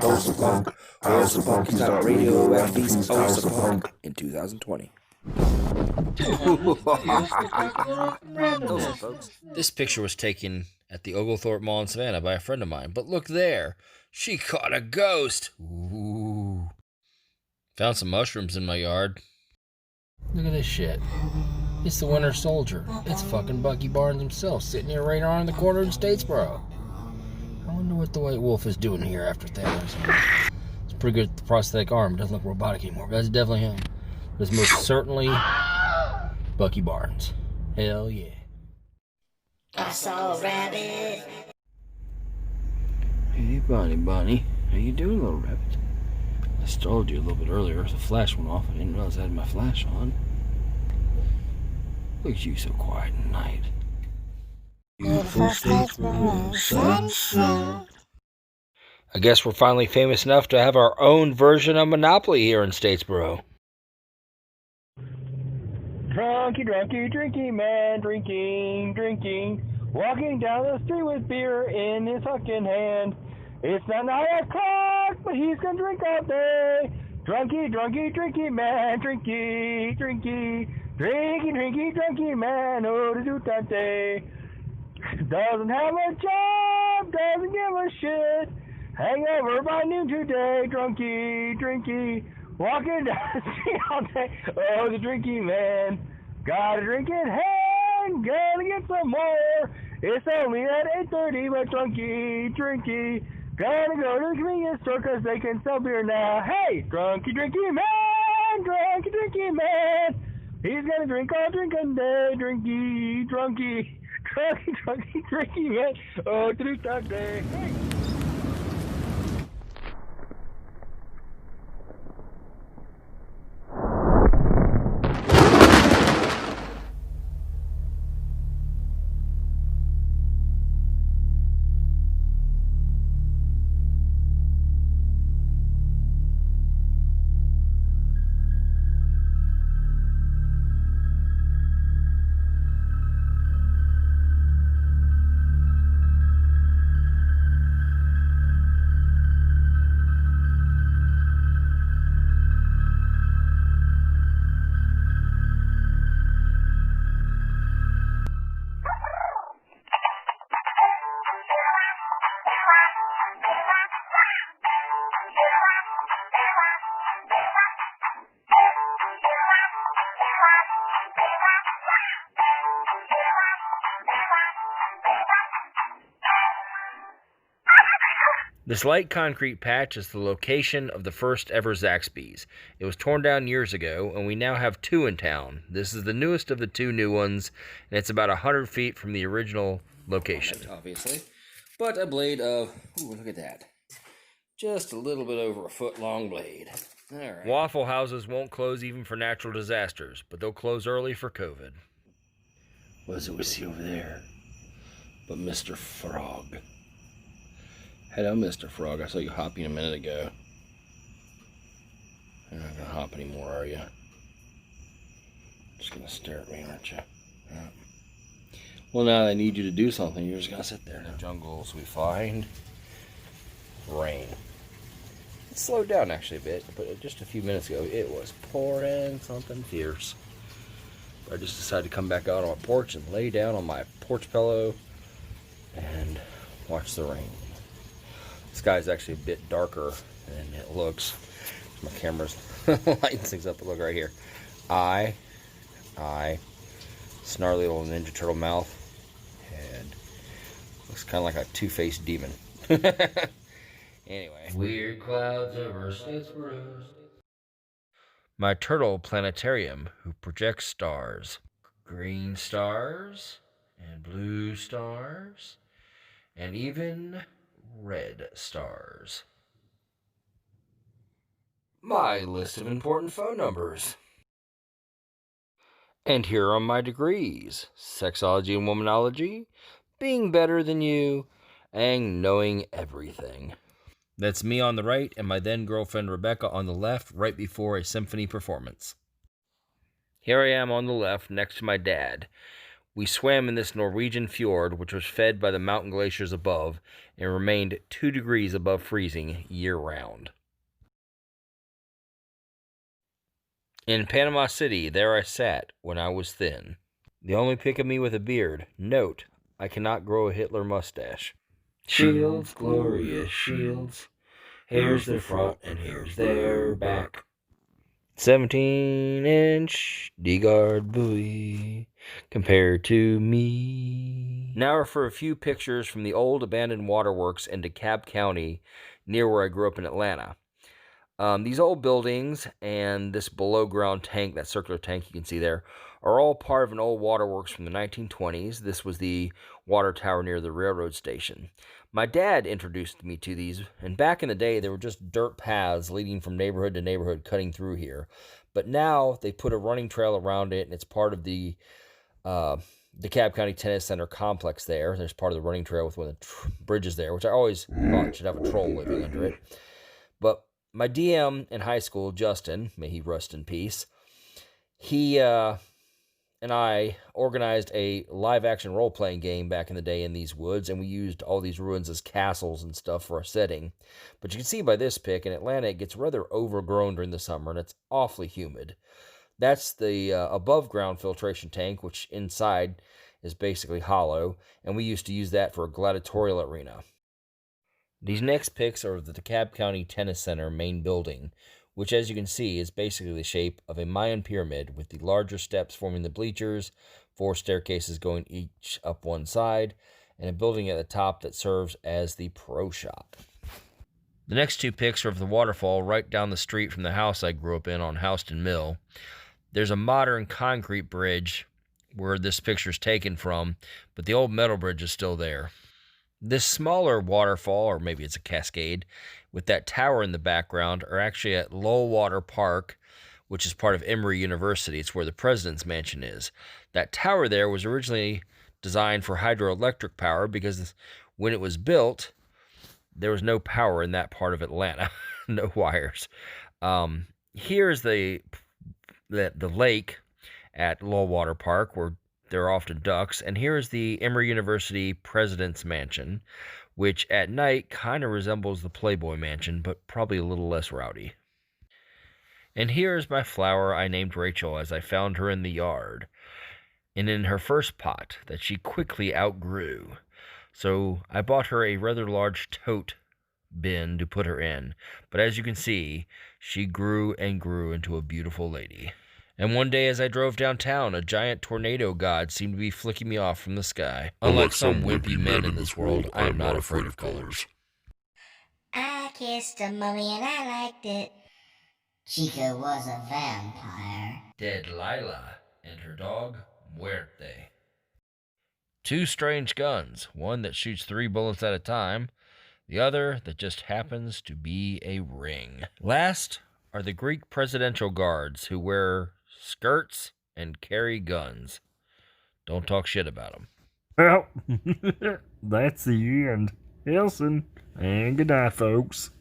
Asa-Punk, Asa-Punk, he's got a radioactive beast, Asa-Punk, in 2020. Listen, folks, this picture was taken at the Oglethorpe Mall in Savannah by a friend of mine, but look there, she caught a ghost. Ooh. Found some mushrooms in my yard. Look at this shit. It's the Winter Soldier. It's fucking Bucky Barnes himself, sitting here right around the corner in Statesboro. I wonder what the White Wolf is doing here after Thanos. It's pretty good at the prosthetic arm. Doesn't look robotic anymore, but that's definitely him. It's most certainly Bucky Barnes. Hell yeah. I saw a rabbit. Hey, Bonnie. How you doing, little rabbit? I stalled you a little bit earlier. The flash went off. I didn't realize I had my flash on. Look at you, so quiet at night. Beautiful Statesboro sunset. I guess we're finally famous enough to have our own version of Monopoly here in Statesboro. Drunky, drinking man, drinking. Walking down the street with beer in his fucking hand. It's not 9 o'clock, but he's gonna drink all day. Drunky, drinking man, drinky. Drinky man, oh, to do that day. Doesn't have a job, doesn't give a shit. Hangover by noon today, drunky. Walking down the street all day, oh, the drinking man. Got a drink in hand, gonna get some more. It's only at 8:30, but drunky. Gotta go to the convenience store 'cause they can sell beer now. Hey, drunky man. He's gonna drink all drinking day, drunky man. Oh, to do that day. Hey. This light concrete patch is the location of the first ever Zaxby's. It was torn down years ago, and we now have 2 in town. This is the newest of the 2 new ones, and it's about 100 feet from the original location. Obviously. But a blade of, ooh, look at that. Just a little bit over a foot long blade. All right. Waffle houses won't close even for natural disasters, but they'll close early for COVID. What is it we see over there? But Mr. Frog. Hello, Mr. Frog. I saw you hopping a minute ago. You're not gonna hop anymore, are you? Just gonna stare at me, aren't you? Yeah. Well, now I need you to do something. You're just gonna sit there. In the jungles, we find rain. It slowed down actually a bit, but just a few minutes ago, it was pouring something fierce. But I just decided to come back out on my porch and lay down on my porch pillow and watch the rain. The sky's actually a bit darker than it looks. My camera's lighting things up, but look right here. Eye, snarly little Ninja Turtle mouth, head. Looks kind of like a two-faced demon. Anyway. Weird clouds over Statesboro. My turtle planetarium who projects stars. Green stars, and blue stars, and even red stars. My list of important phone numbers. And here are my degrees: sexology and womanology, being better than you, and knowing everything. That's me on the right and my then girlfriend Rebecca on the left, right before a symphony performance. Here I am on the left next to my dad. We swam in this Norwegian fjord, which was fed by the mountain glaciers above and remained 2 degrees above freezing year-round. In Panama City, there I sat when I was thin. The only pick of me with a beard. Note, I cannot grow a Hitler mustache. Shields, glorious shields. Here's their front and here's their back. 17-inch D-guard buoy compared to me. Now for a few pictures from the old abandoned waterworks in DeKalb County near where I grew up in Atlanta. These old buildings and this below-ground tank, that circular tank you can see there, are all part of an old waterworks from the 1920s. This was the water tower near the railroad station. My dad introduced me to these, and back in the day, they were just dirt paths leading from neighborhood to neighborhood cutting through here. But now they put a running trail around it, and it's part of the DeKalb County Tennis Center complex there. There's part of the running trail with one of the bridges there, which I always thought should have a troll living under it. But my DM in high school, Justin, may he rest in peace, he and I organized a live-action role-playing game back in the day in these woods, and we used all these ruins as castles and stuff for our setting. But you can see by this pic, in Atlanta, it gets rather overgrown during the summer, and it's awfully humid. That's the above-ground filtration tank, which inside is basically hollow, and we used to use that for a gladiatorial arena. These next pics are of the DeKalb County Tennis Center main building, which, as you can see, is basically the shape of a Mayan pyramid with the larger steps forming the bleachers, 4 staircases going each up one side, and a building at the top that serves as the pro shop. The next 2 pics are of the waterfall right down the street from the house I grew up in on Houston Mill. There's a modern concrete bridge where this picture is taken from, but the old metal bridge is still there. This smaller waterfall, or maybe it's a cascade, with that tower in the background, are actually at Lowwater Park, which is part of Emory University. It's where the president's mansion is. That tower there was originally designed for hydroelectric power because when it was built, there was no power in that part of Atlanta, no wires. Here's the lake at Lowwater Park where there are often ducks, and here's the Emory University President's Mansion, which at night kind of resembles the Playboy Mansion, but probably a little less rowdy. And here is my flower I named Rachel as I found her in the yard, and in her first pot that she quickly outgrew. So I bought her a rather large tote bin to put her in, but as you can see, she grew and grew into a beautiful lady. And one day as I drove downtown, a giant tornado god seemed to be flicking me off from the sky. Unlike some wimpy men in this world, I am not afraid of colors. I kissed a mummy and I liked it. Chica was a vampire. Dead Lila and her dog, Muerte. 2 strange guns, one that shoots 3 bullets at a time, the other that just happens to be a ring. Last are the Greek presidential guards who wear skirts and carry guns. Don't talk shit about them. Well, that's the end. Hilson, and good night, folks.